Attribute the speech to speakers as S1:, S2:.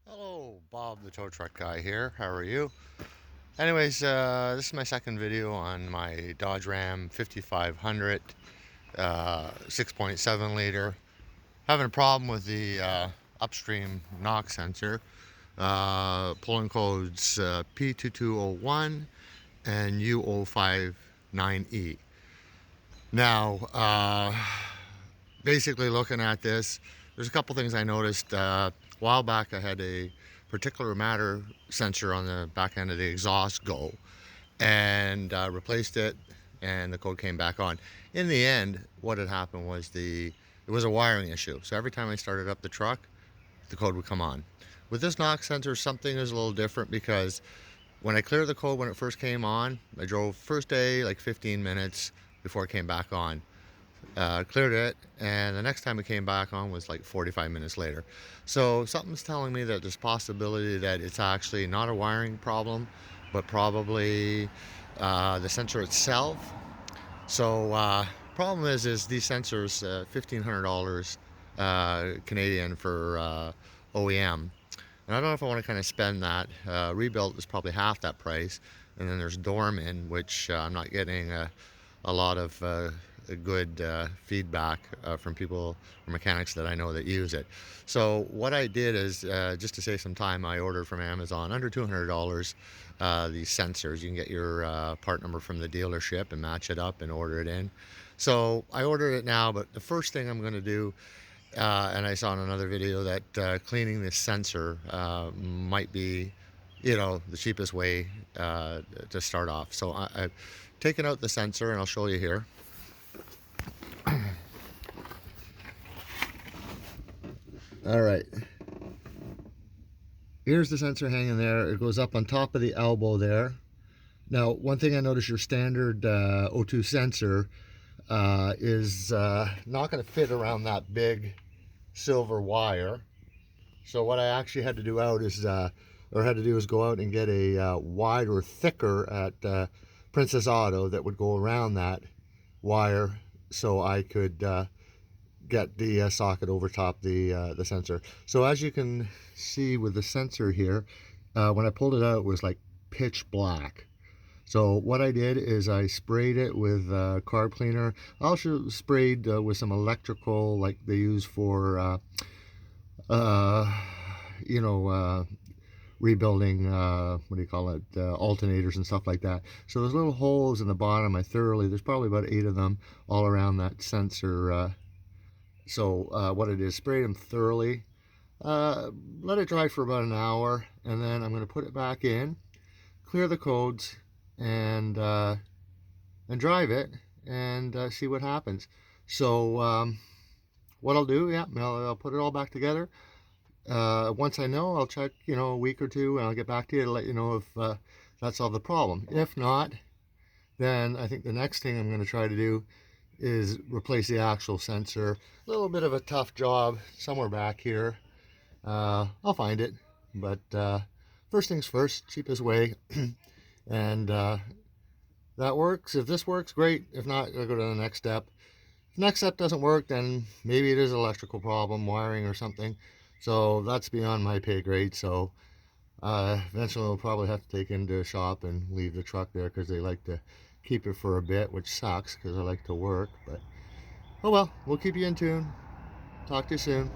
S1: Hello, Bob the tow truck guy here. How are you? Anyways, this is my second video on my Dodge Ram 5500 6.7 liter. Having a problem with the upstream knock sensor. Pulling codes p2201 and uo59e. Now, basically looking at this, there's a couple things I noticed. A while back I had a particular matter sensor on the back end of the exhaust go, and replaced it, and the code came back on. In the end, what had happened was it was a wiring issue. So every time I started up the truck, the code would come on. With this knock sensor, something is a little different because when I cleared the code when it first came on, I drove first day like 15 minutes before it came back on. Cleared it, and the next time it came back on was like 45 minutes later. So something's telling me that there's possibility that it's actually not a wiring problem, but probably the sensor itself. So problem is these sensors, $1,500 Canadian for OEM. And I don't know if I want to kind of spend that. Rebuilt is probably half that price. And then there's Dorman, which I'm not getting a lot of good feedback from people or mechanics that I know that use it. So what I did is, just to save some time, I ordered from Amazon under $200 these sensors. You can get your part number from the dealership and match it up and order it in. So I ordered it now, but the first thing I'm going to do, and I saw in another video that cleaning this sensor might be, the cheapest way to start off. So I've taken out the sensor, and I'll show you here. All right, here's the sensor hanging there. It goes up on top of the elbow there. Now, one thing I noticed, your standard O2 sensor is not going to fit around that big silver wire. So what I actually had to do is go out and get a wider, thicker at Princess Auto that would go around that wire, so I could get the socket over top the sensor. So as you can see with the sensor here, when I pulled it out, it was like pitch black. So what I did is I sprayed it with carb cleaner. I also sprayed with some electrical, like they use for you know, rebuilding, what do you call it, alternators and stuff like that. So there's little holes in the bottom. There's probably about 8 of them all around that sensor. So what I did is spray them thoroughly, let it dry for about an hour, and then I'm going to put it back in, clear the codes, and drive it, and see what happens. So what I'll do, yeah, I'll put it all back together. Once I know, I'll check, a week or two, and I'll get back to you to let you know if that solved the problem. If not, then I think the next thing I'm going to try to do is replace the actual sensor. A little bit of a tough job somewhere back here. I'll find it, but first things first, cheapest way. And that works. If this works, great. If not, I'll go to the next step. If the next step doesn't work, then maybe it is an electrical problem, wiring or something. So that's beyond my pay grade. So eventually we'll probably have to take it into a shop and leave the truck there, because they like to keep it for a bit, which sucks because I like to work. But oh well, we'll keep you in tune. Talk to you soon.